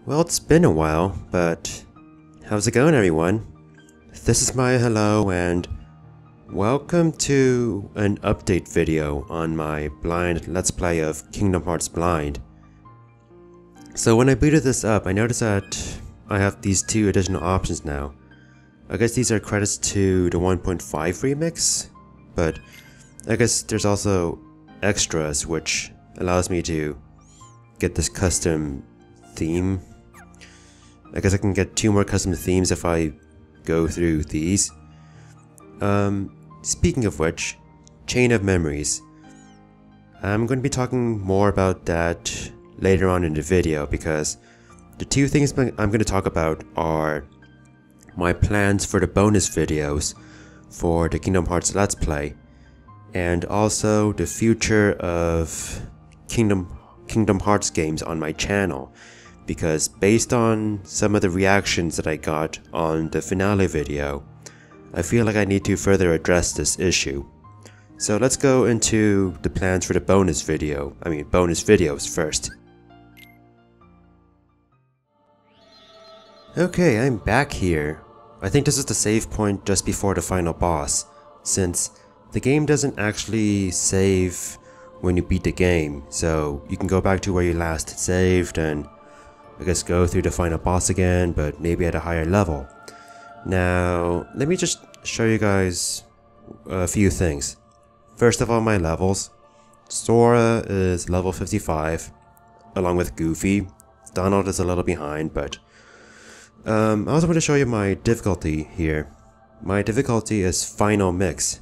Well, it's been a while, but how's it going, everyone? This is Maya Hello, and welcome to an update video on my blind Let's Play of Kingdom Hearts Blind. So when I booted this up, I noticed that I have these two additional options now. I guess these are credits to the 1.5 remix, but I guess there's also extras, which allows me to get this custom theme. I guess I can get 2 more custom themes if I go through these. Speaking of which, Chain of Memories. I'm going to be talking more about that later on in the video, because the 2 things I'm going to talk about are my plans for the bonus videos for the Kingdom Hearts Let's Play, and also the future of Kingdom Hearts games on my channel. Because based on some of the reactions that I got on the finale video, I feel like I need to further address this issue. So let's go into the plans for the bonus videos first. Okay, I'm back here. I think this is the save point just before the final boss, since the game doesn't actually save when you beat the game, so you can go back to where you last saved and I guess go through the final boss again, but maybe at a higher level. Now, let me just show you guys a few things. First of all, my levels. Sora is level 55, along with Goofy. Donald is a little behind, but I also want to show you my difficulty here. My difficulty is Final Mix.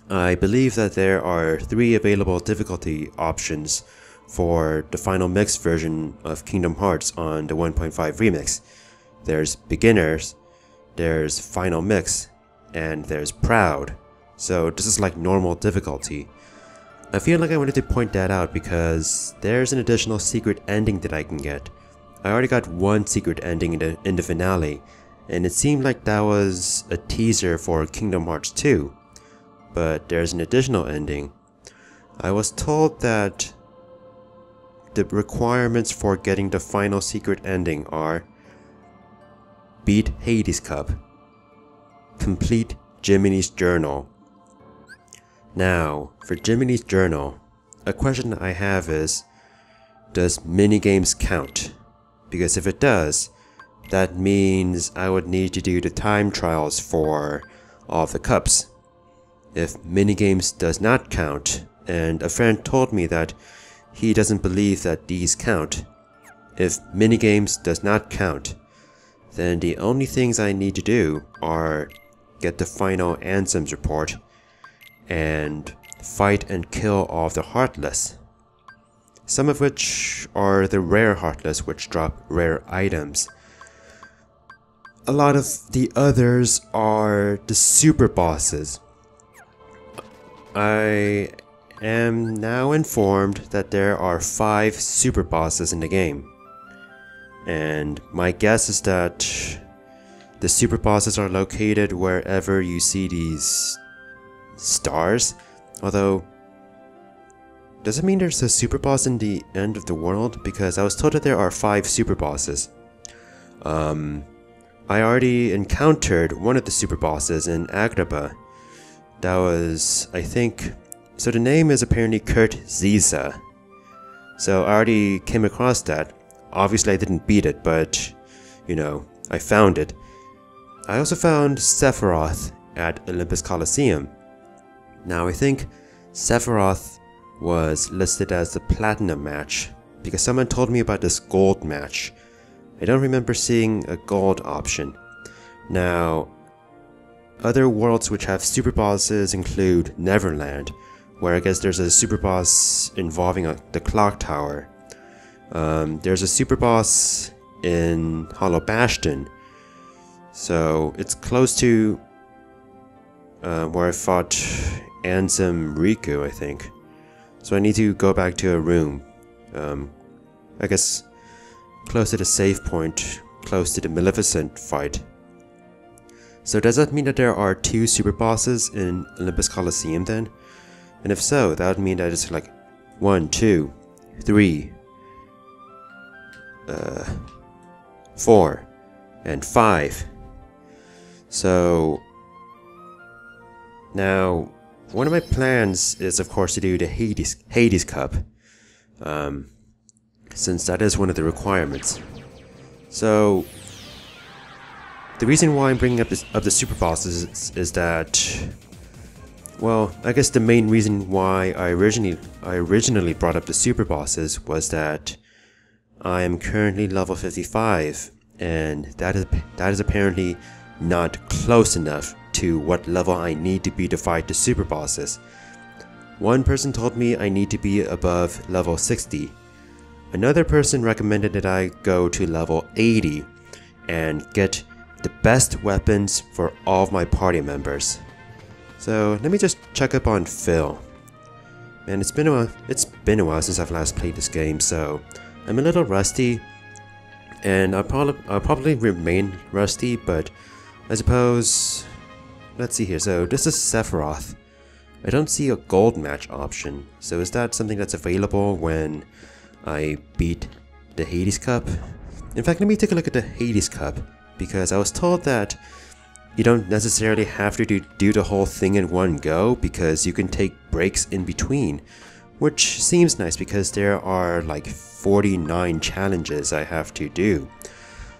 I believe that there are 3 available difficulty options for the Final Mix version of Kingdom Hearts on the 1.5 remix. There's Beginners, there's Final Mix, and there's Proud. So this is like normal difficulty. I feel like I wanted to point that out because there's an additional secret ending that I can get. I already got 1 secret ending in the finale, and it seemed like that was a teaser for Kingdom Hearts 2. But there's an additional ending. I was told that the requirements for getting the final secret ending are: beat Hades Cup, complete Jiminy's Journal. Now, for Jiminy's Journal, a question I have is, does minigames count? Because if it does, that means I would need to do the time trials for all the cups. If minigames does not count, and a friend told me that he doesn't believe that these count. If minigames does not count, then the only things I need to do are get the final Ansem's report and fight and kill all of the Heartless. Some of which are the rare Heartless, which drop rare items. A lot of the others are the super bosses. I am now informed that there are 5 super bosses in the game, and my guess is that the super bosses are located wherever you see these stars. Although, does it mean there's a super boss in the end of the world? Because I was told that there are 5 super bosses. I already encountered one of the super bosses in Agrabah. That was, I think, so the name is apparently Kurt Ziza. So I already came across that. Obviously I didn't beat it, but, you know, I found it. I also found Sephiroth at Olympus Coliseum. Now I think Sephiroth was listed as the Platinum match, because someone told me about this Gold match. I don't remember seeing a Gold option. Now, other worlds which have super bosses include Neverland, where I guess there's a super boss involving the clock tower. There's a super boss in Hollow Bastion, so it's close to where I fought Ansem Riku, I think. So I need to go back to a room. I guess close to the save point, close to the Maleficent fight. So does that mean that there are 2 super bosses in Olympus Coliseum then? And if so, that would mean that it's like 1, 2, 3, 4, and 5. So now one of my plans is of course to do the Hades Cup, since that is one of the requirements. So the reason why I'm bringing up the super bosses is that, well, I guess the main reason why I originally brought up the super bosses was that I am currently level 55, and that is apparently not close enough to what level I need to be to fight the super bosses. One person told me I need to be above level 60. Another person recommended that I go to level 80 and get the best weapons for all of my party members. So let me just check up on Phil. And it's been a while since I've last played this game, so I'm a little rusty, and I'll probably remain rusty, but I suppose, let's see here. So this is Sephiroth. I don't see a gold match option, so is that something that's available when I beat the Hades Cup? In fact, let me take a look at the Hades Cup, because I was told that you don't necessarily have to do the whole thing in one go, because you can take breaks in between, which seems nice because there are like 49 challenges I have to do,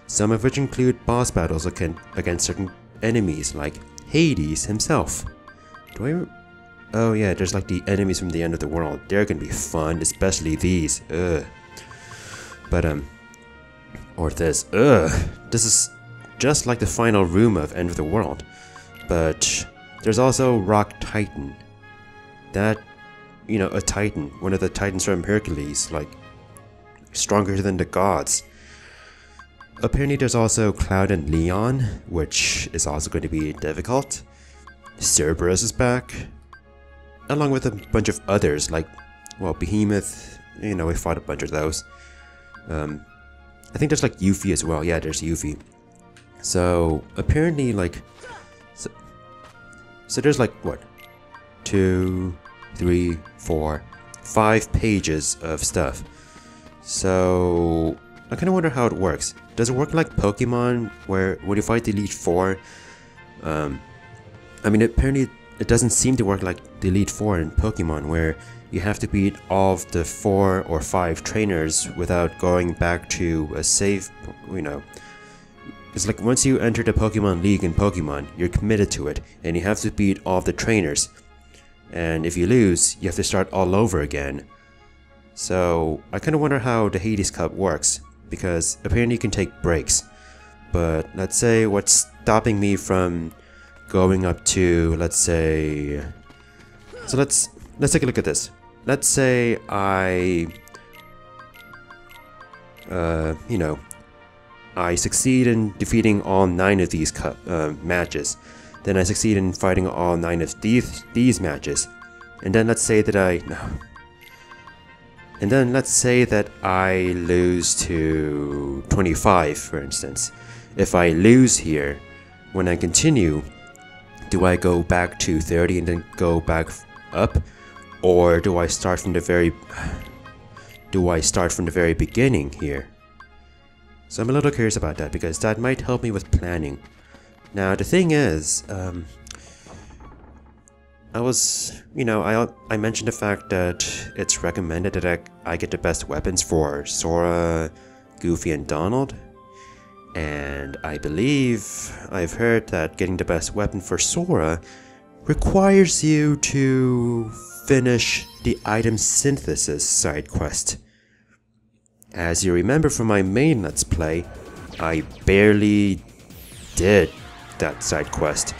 some of which include boss battles against certain enemies like Hades himself. Oh yeah, there's like the enemies from the end of the world. They're gonna be fun, especially these. But or this. This is just like the final room of End of the World. But there's also Rock Titan. That, you know, a titan, one of the titans from Hercules, like stronger than the gods. Apparently there's also Cloud and Leon, which is also going to be difficult. Cerberus is back, along with a bunch of others like, well, Behemoth, you know, we fought a bunch of those. I think there's like Yuffie as well. Yeah, there's Yuffie. So apparently, like, so there's like what, 2, 3, 4, 5 pages of stuff. So I kind of wonder how it works. Does it work like Pokemon, where when you fight the Elite Four? I mean, apparently it doesn't seem to work like the Elite Four in Pokemon, where you have to beat all of the 4 or 5 trainers without going back to a save, you know. It's like once you enter the Pokemon League in Pokemon, you're committed to it, and you have to beat all of the trainers. And if you lose, you have to start all over again. So I kind of wonder how the Hades Cup works, because apparently you can take breaks. But let's say what's stopping me from going up to, let's say, so let's take a look at this. Let's say I, you know, I succeed in defeating all 9 of these matches. Then I succeed in fighting all 9 of these matches. And then let's say that I lose to 25, for instance. If I lose here, when I continue, do I go back to 30 and then go back up? Or do I start from the very beginning here? So I'm a little curious about that, because that might help me with planning. Now the thing is, I mentioned the fact that it's recommended that I get the best weapons for Sora, Goofy, and Donald. And I believe I've heard that getting the best weapon for Sora requires you to finish the item synthesis side quest. As you remember from my main Let's Play, I barely did that side quest.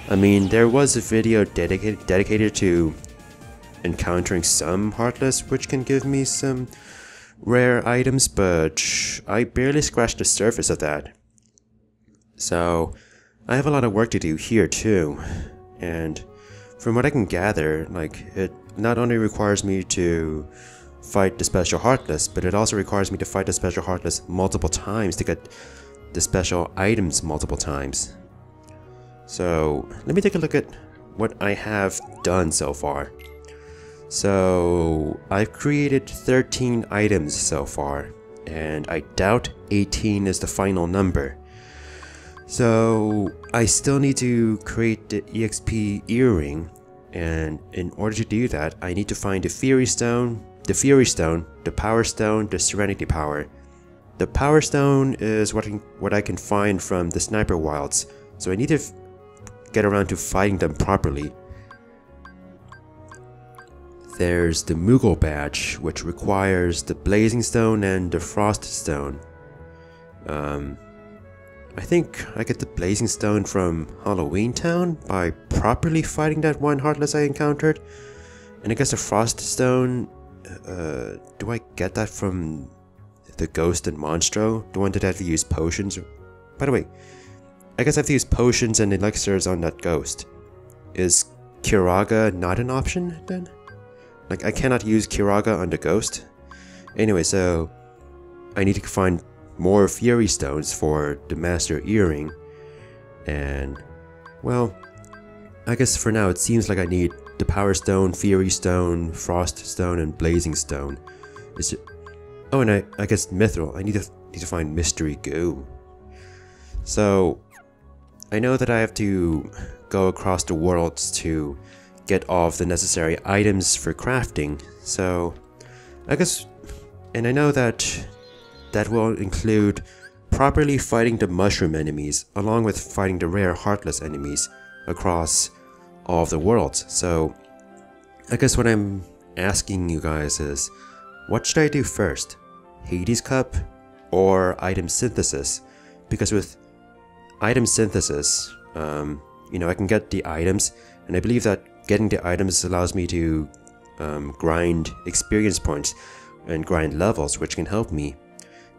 I mean, there was a video dedicated to encountering some Heartless, which can give me some rare items, but I barely scratched the surface of that. So I have a lot of work to do here too, and from what I can gather, like, it not only requires me to fight the special Heartless, but it also requires me to fight the special Heartless multiple times to get the special items multiple times. So let me take a look at what I have done so far. So I've created 13 items so far, and I doubt 18 is the final number. So I still need to create the EXP earring, and in order to do that, I need to find the Fury Stone, the Power Stone, the Serenity Power. The Power Stone is what I can find from the Sniper Wilds, so I need to get around to fighting them properly. There's the Moogle Badge, which requires the Blazing Stone and the Frost Stone. I think I get the Blazing Stone from Halloween Town by properly fighting that one Heartless I encountered. And I guess the Frost Stone, do I get that from the Ghost and Monstro? The one that I have to use potions? By the way, I guess I have to use potions and elixirs on that Ghost. Is Curaga not an option then? Like, I cannot use Curaga on the Ghost? Anyway, so I need to find more Fury Stones for the Master Earring. And, well, I guess for now it seems like I need the Power Stone, Fury Stone, Frost Stone, and Blazing Stone. Is it? Oh, and I guess Mithril. I need to find Mystery Goo. So I know that I have to go across the worlds to get all of the necessary items for crafting. So I guess, and I know that will include properly fighting the mushroom enemies along with fighting the rare Heartless enemies across all of the worlds. So I guess what I'm asking you guys is, what should I do first? Hades Cup or Item Synthesis? Because with Item Synthesis, you know, I can get the items, and I believe that getting the items allows me to grind experience points and grind levels, which can help me.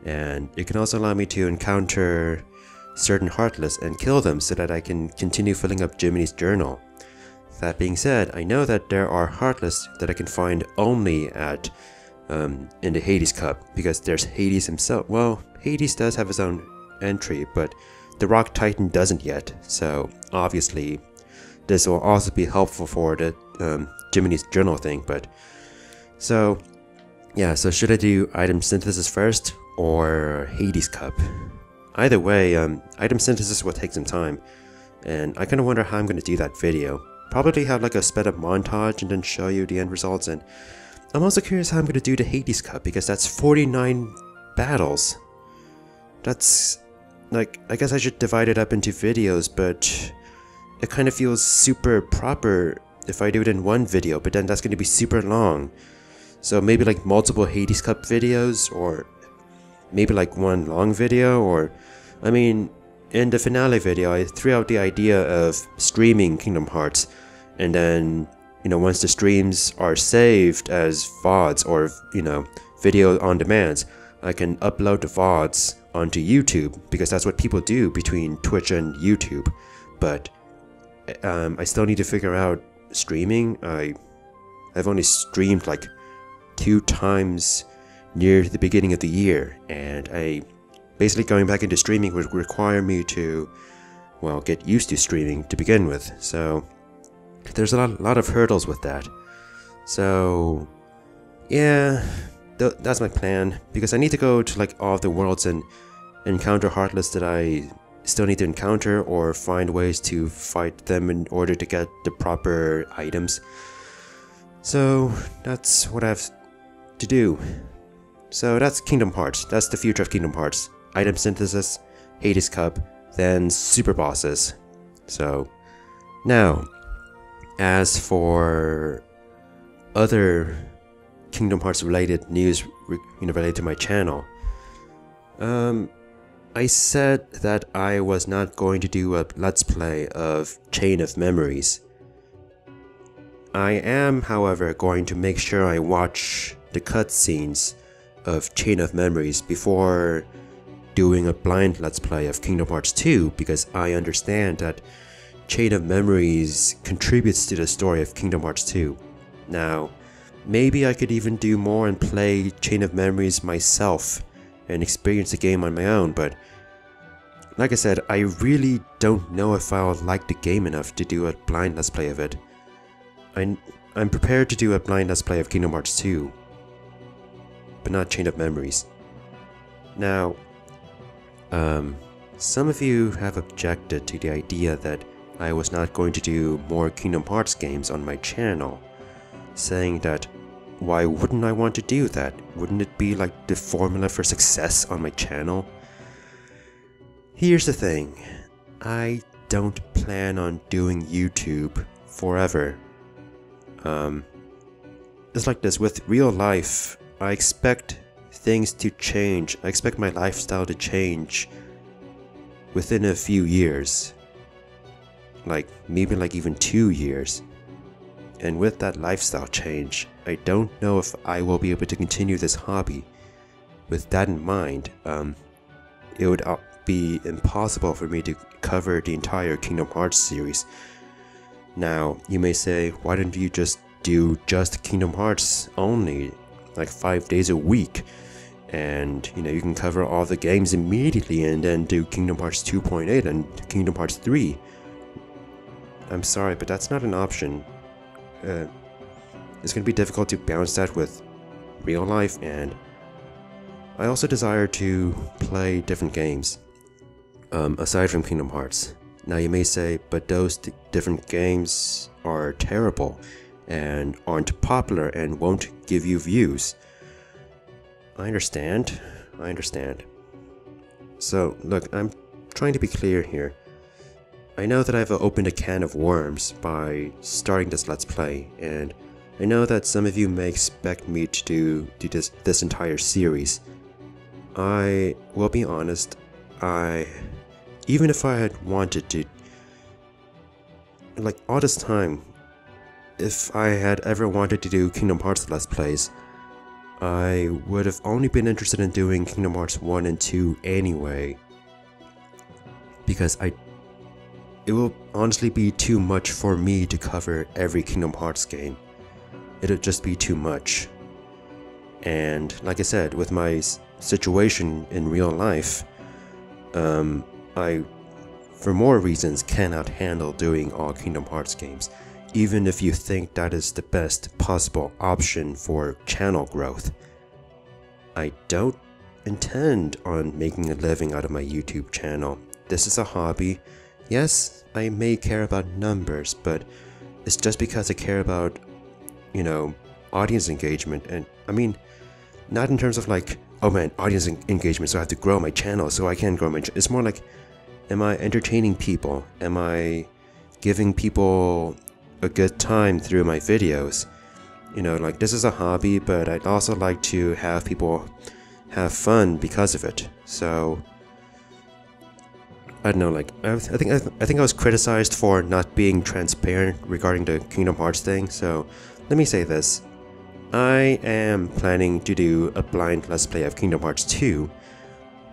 And it can also allow me to encounter certain Heartless and kill them so that I can continue filling up Jiminy's journal. That being said, I know that there are Heartless that I can find only at in the Hades Cup, because there's Hades himself. Well, Hades does have his own entry, but the Rock Titan doesn't yet, so obviously this will also be helpful for the Jiminy's journal thing. But so yeah, so should I do Item Synthesis first or Hades Cup? Either way, Item Synthesis will take some time, and I kind of wonder how I'm going to do that video. Probably have like a sped up montage and then show you the end results. And I'm also curious how I'm going to do the Hades Cup, because that's 49 battles. That's like, I guess I should divide it up into videos, but it kind of feels super proper if I do it in one video, but then that's going to be super long. So maybe like multiple Hades Cup videos, or maybe like one long video. Or I mean, in the finale video I threw out the idea of streaming Kingdom Hearts, and then, you know, once the streams are saved as VODs or, you know, video on demand, I can upload the VODs onto YouTube, because that's what people do between Twitch and YouTube. But I still need to figure out streaming. I've only streamed like 2 times near the beginning of the year, and basically going back into streaming would require me to, well, get used to streaming to begin with. So there's a lot of hurdles with that. So yeah, that's my plan, because I need to go to like all of the worlds and encounter Heartless that I still need to encounter, or find ways to fight them in order to get the proper items. So that's what I have to do. So that's Kingdom Hearts. That's the future of Kingdom Hearts. Item Synthesis, Hades Cup, then Super Bosses. So now, as for other Kingdom Hearts related news, related to my channel, I said that I was not going to do a Let's Play of Chain of Memories. I am, however, going to make sure I watch the cutscenes of Chain of Memories before doing a blind Let's Play of Kingdom Hearts 2, because I understand that Chain of Memories contributes to the story of Kingdom Hearts 2. Now, maybe I could even do more and play Chain of Memories myself and experience the game on my own, but like I said, I really don't know if I'll like the game enough to do a blind Let's Play of it. I'm prepared to do a blind Let's Play of Kingdom Hearts 2, but not Chain of Memories. Now, some of you have objected to the idea that I was not going to do more Kingdom Hearts games on my channel, saying that why wouldn't I want to do that? Wouldn't it be like the formula for success on my channel? Here's the thing, I don't plan on doing YouTube forever. It's like this with real life. I expect things to change. I expect my lifestyle to change within a few years. Like maybe like even 2 years. And with that lifestyle change, I don't know if I will be able to continue this hobby. With that in mind, it would be impossible for me to cover the entire Kingdom Hearts series. Now, you may say, why don't you just do just Kingdom Hearts only, like 5 days a week, and you can cover all the games immediately and then do Kingdom Hearts 2.8 and Kingdom Hearts 3. I'm sorry, but that's not an option. It's going to be difficult to balance that with real life, and I also desire to play different games aside from Kingdom Hearts. Now you may say, but those different games are terrible and aren't popular and won't give you views. I understand. So look, I'm trying to be clear here. I know that I've opened a can of worms by starting this Let's Play, and I know that some of you may expect me to do this entire series. I will be honest, even if I had wanted to, like all this time, if I had ever wanted to do Kingdom Hearts Let's Plays, I would have only been interested in doing Kingdom Hearts 1 and 2 anyway, because it will honestly be too much for me to cover every Kingdom Hearts game. It'll just be too much. And like I said, with my situation in real life, I, for more reasons, cannot handle doing all Kingdom Hearts games, even if you think that is the best possible option for channel growth. I don't intend on making a living out of my YouTube channel. This is a hobby. Yes, I may care about numbers, but it's just because I care about, audience engagement. And I mean, not in terms of like, oh man, audience engagement, so I have to grow my channel so I can grow my channel. It's more like, am I entertaining people? Am I giving people a good time through my videos? Like this is a hobby, but I'd also like to have people have fun because of it. So I don't know, like I think I was criticized for not being transparent regarding the Kingdom Hearts thing, so let me say this. I am planning to do a blind Let's Play of Kingdom Hearts 2,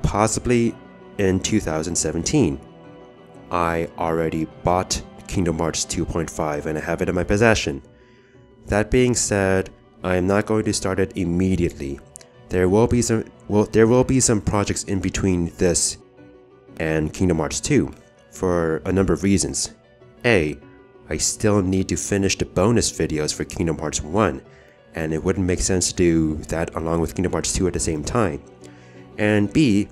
possibly in 2017. I already bought Kingdom Hearts 2.5 and I have it in my possession. That being said, I am not going to start it immediately. There will be some projects in between this and Kingdom Hearts 2 for a number of reasons. A, I still need to finish the bonus videos for Kingdom Hearts 1, and it wouldn't make sense to do that along with Kingdom Hearts 2 at the same time. And B,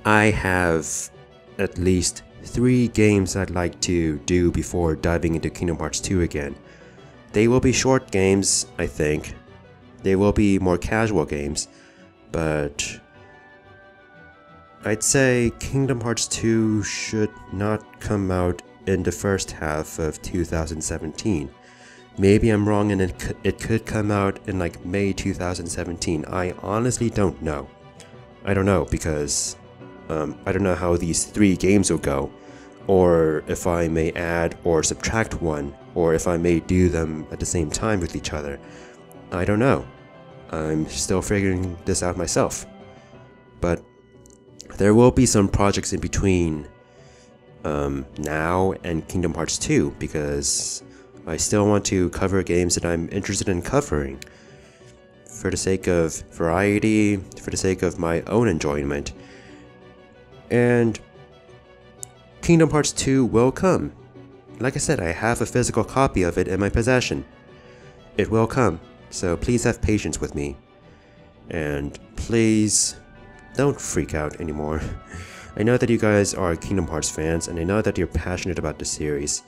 I have at least 3 games I'd like to do before diving into Kingdom Hearts 2 again. They will be short games, I think. They will be more casual games, but I'd say Kingdom Hearts 2 should not come out in the first half of 2017. Maybe I'm wrong and it could come out in like May 2017. I honestly don't know. I don't know because I don't know how these 3 games will go, or if I may add or subtract one, or if I may do them at the same time with each other. I don't know. I'm still figuring this out myself. But there will be some projects in between now and Kingdom Hearts 2, because I still want to cover games that I'm interested in covering, for the sake of variety, for the sake of my own enjoyment. And Kingdom Hearts 2 will come. Like I said, I have a physical copy of it in my possession. It will come, so please have patience with me. And please don't freak out anymore. I know that you guys are Kingdom Hearts fans, and I know that you're passionate about the series.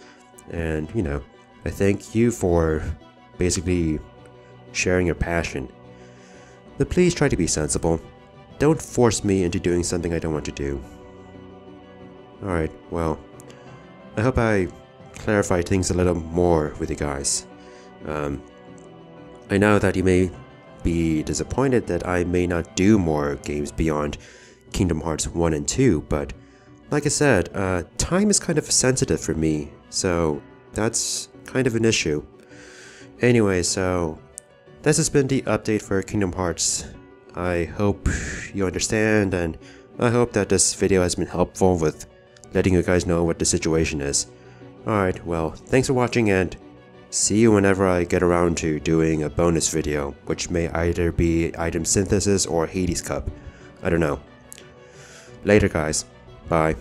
And, you know, I thank you for basically sharing your passion. But please try to be sensible. Don't force me into doing something I don't want to do. Alright, well, I hope I clarified things a little more with you guys. I know that you may be disappointed that I may not do more games beyond Kingdom Hearts 1 and 2, but like I said, time is kind of sensitive for me, so that's kind of an issue. Anyway, so this has been the update for Kingdom Hearts. I hope you understand, and I hope that this video has been helpful with letting you guys know what the situation is. Alright, well, thanks for watching, and see you whenever I get around to doing a bonus video, which may either be Item Synthesis or Hades Cup. I don't know. Later guys. Bye.